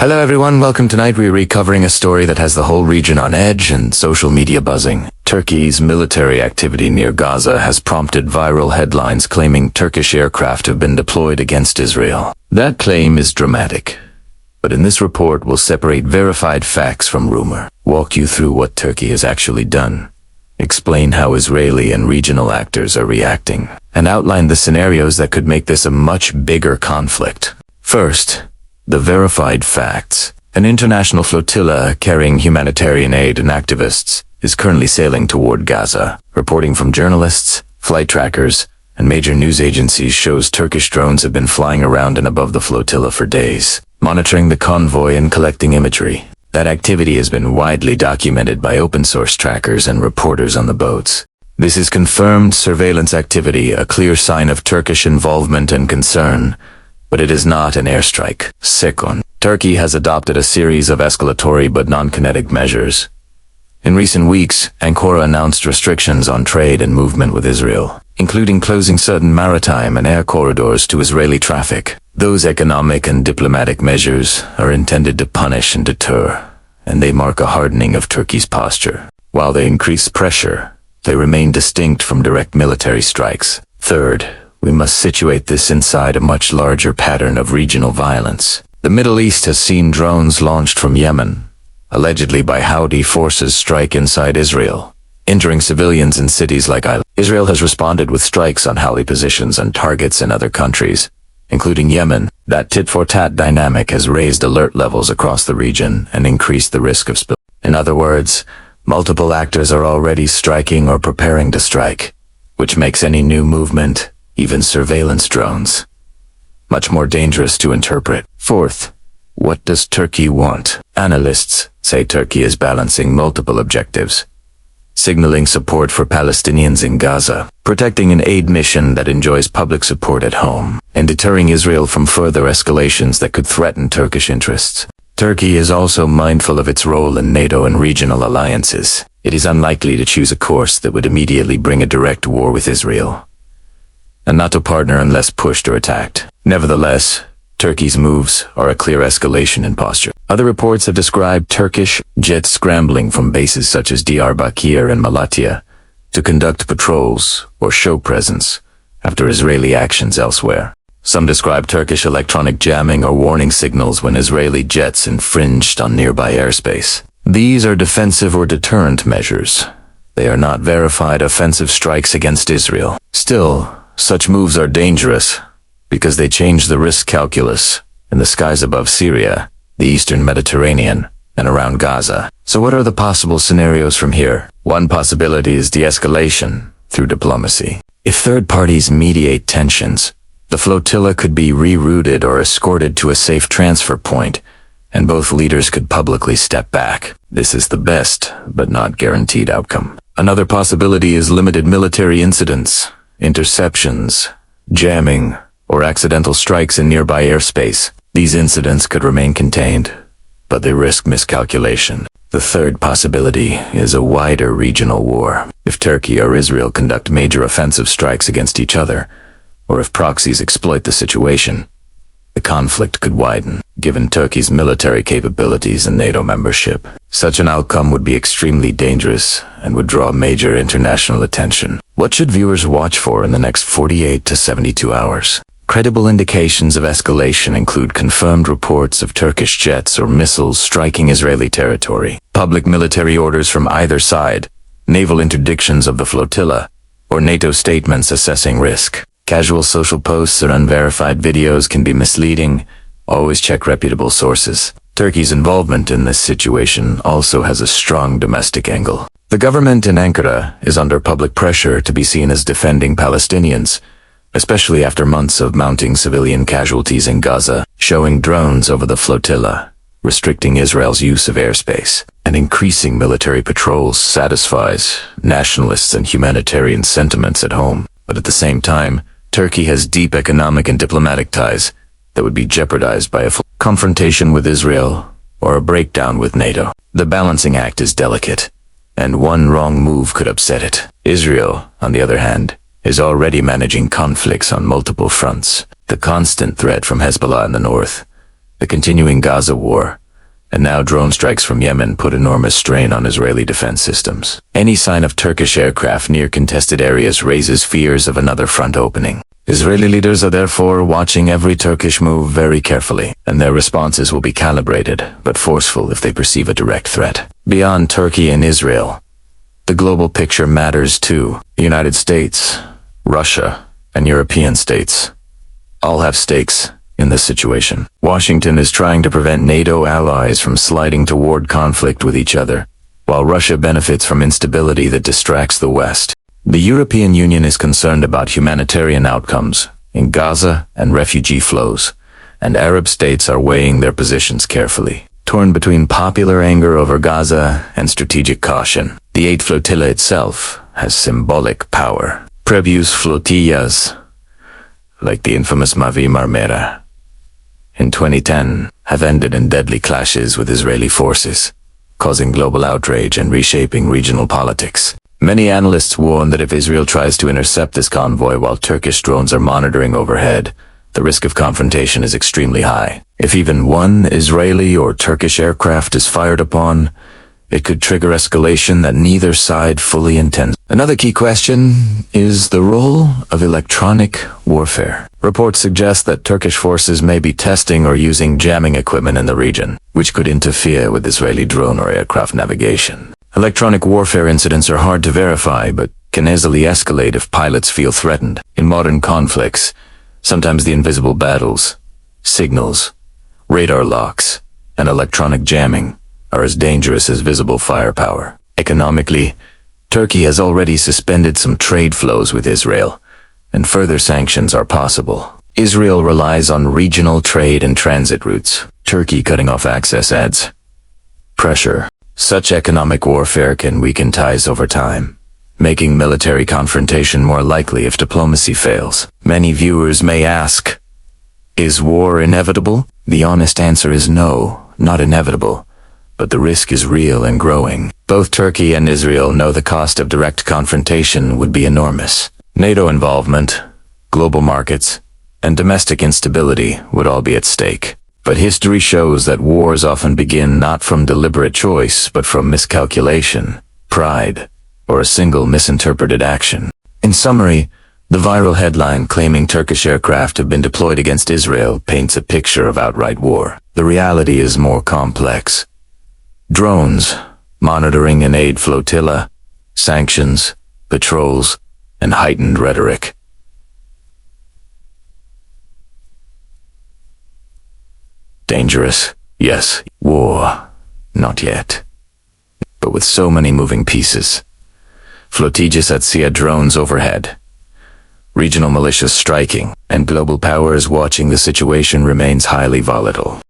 Hello everyone, welcome. Tonight we're recovering a story that has the whole region on edge and social media buzzing. Turkey's military activity near Gaza has prompted viral headlines claiming Turkish aircraft have been deployed against Israel. That claim is dramatic, but in this report we'll separate verified facts from rumor, walk you through what Turkey has actually done, explain how Israeli and regional actors are reacting, and outline the scenarios that could make this a much bigger conflict. First, the verified facts. An international flotilla carrying humanitarian aid and activists is currently sailing toward Gaza. Reporting from journalists, flight trackers, and major news agencies shows Turkish drones have been flying around and above the flotilla for days, monitoring the convoy and collecting imagery. That activity has been widely documented by open-source trackers and reporters on the boats. This is confirmed surveillance activity, a clear sign of Turkish involvement and concern, but it is not an airstrike. Second, Turkey has adopted a series of escalatory but non-kinetic measures. In recent weeks, Ankara announced restrictions on trade and movement with Israel, including closing certain maritime and air corridors to Israeli traffic. Those economic and diplomatic measures are intended to punish and deter, and they mark a hardening of Turkey's posture. While they increase pressure, they remain distinct from direct military strikes. Third, we must situate this inside a much larger pattern of regional violence. The Middle East has seen drones launched from Yemen, allegedly by Houthi forces, strike inside Israel, injuring civilians in cities like Eilat. Israel has responded with strikes on Houthi positions and targets in other countries, including Yemen. That tit-for-tat dynamic has raised alert levels across the region and increased the risk of spill. In other words, multiple actors are already striking or preparing to strike, which makes any new movement, even surveillance drones, much more dangerous to interpret. Fourth, what does Turkey want? Analysts say Turkey is balancing multiple objectives, signaling support for Palestinians in Gaza, protecting an aid mission that enjoys public support at home, and deterring Israel from further escalations that could threaten Turkish interests. Turkey is also mindful of its role in NATO and regional alliances. It is unlikely to choose a course that would immediately bring a direct war with Israel, a NATO partner, unless pushed or attacked. Nevertheless, Turkey's moves are a clear escalation in posture. Other reports have described Turkish jets scrambling from bases such as Diyarbakir and Malatya to conduct patrols or show presence after Israeli actions elsewhere. Some describe Turkish electronic jamming or warning signals when Israeli jets infringed on nearby airspace. These are defensive or deterrent measures. They are not verified offensive strikes against Israel. Still, such moves are dangerous because they change the risk calculus in the skies above Syria, the Eastern Mediterranean, and around Gaza. So what are the possible scenarios from here? One possibility is de-escalation through diplomacy. If third parties mediate tensions, the flotilla could be rerouted or escorted to a safe transfer point, and both leaders could publicly step back. This is the best, but not guaranteed outcome. Another possibility is limited military incidents, interceptions, jamming, or accidental strikes in nearby airspace. These incidents could remain contained, but they risk miscalculation. The third possibility is a wider regional war. If Turkey or Israel conduct major offensive strikes against each other, or if proxies exploit the situation, the conflict could widen, given Turkey's military capabilities and NATO membership. Such an outcome would be extremely dangerous and would draw major international attention. What should viewers watch for in the next 48 to 72 hours? Credible indications of escalation include confirmed reports of Turkish jets or missiles striking Israeli territory, public military orders from either side, naval interdictions of the flotilla, or NATO statements assessing risk. Casual social posts or unverified videos can be misleading. Always check reputable sources. Turkey's involvement in this situation also has a strong domestic angle. The government in Ankara is under public pressure to be seen as defending Palestinians, especially after months of mounting civilian casualties in Gaza, showing drones over the flotilla, restricting Israel's use of airspace, and increasing military patrols satisfies nationalists and humanitarian sentiments at home. But at the same time, Turkey has deep economic and diplomatic ties that would be jeopardized by a confrontation with Israel or a breakdown with NATO. The balancing act is delicate, and one wrong move could upset it. Israel, on the other hand, is already managing conflicts on multiple fronts. The constant threat from Hezbollah in the north, The continuing Gaza war, and now drone strikes from Yemen put enormous strain on Israeli defense systems. Any sign of Turkish aircraft near contested areas raises fears of another front opening. Israeli leaders are therefore watching every Turkish move very carefully, and their responses will be calibrated, but forceful if they perceive a direct threat. Beyond Turkey and Israel, the global picture matters too. The United States, Russia, and European states all have stakes in this situation. Washington is trying to prevent NATO allies from sliding toward conflict with each other, while Russia benefits from instability that distracts the West. The European Union is concerned about humanitarian outcomes in Gaza and refugee flows, and Arab states are weighing their positions carefully. Torn between popular anger over Gaza and strategic caution, the 8th flotilla itself has symbolic power. Previous flotillas, like the infamous Mavi Marmara, in 2010, have ended in deadly clashes with Israeli forces, causing global outrage and reshaping regional politics. Many analysts warn that if Israel tries to intercept this convoy while Turkish drones are monitoring overhead, the risk of confrontation is extremely high. If even one Israeli or Turkish aircraft is fired upon, it could trigger escalation that neither side fully intends. Another key question is the role of electronic warfare. Reports suggest that Turkish forces may be testing or using jamming equipment in the region, which could interfere with Israeli drone or aircraft navigation. Electronic warfare incidents are hard to verify, but can easily escalate if pilots feel threatened. In modern conflicts, sometimes the invisible battles, signals, radar locks, and electronic jamming are as dangerous as visible firepower. Economically, Turkey has already suspended some trade flows with Israel, and further sanctions are possible. Israel relies on regional trade and transit routes. Turkey cutting off access adds pressure. Such economic warfare can weaken ties over time, making military confrontation more likely if diplomacy fails. Many viewers may ask, is war inevitable? The honest answer is no, not inevitable, but the risk is real and growing. Both Turkey and Israel know the cost of direct confrontation would be enormous. NATO involvement, global markets, and domestic instability would all be at stake. But history shows that wars often begin not from deliberate choice, but from miscalculation, pride, or a single misinterpreted action. In summary, the viral headline claiming Turkish aircraft have been deployed against Israel paints a picture of outright war. The reality is more complex. Drones, monitoring and aid flotilla, sanctions, patrols, and heightened rhetoric. Dangerous, yes. War, not yet. But with so many moving pieces. Flotillas at sea drones overhead. Regional militias striking, and global powers watching, the situation remains highly volatile.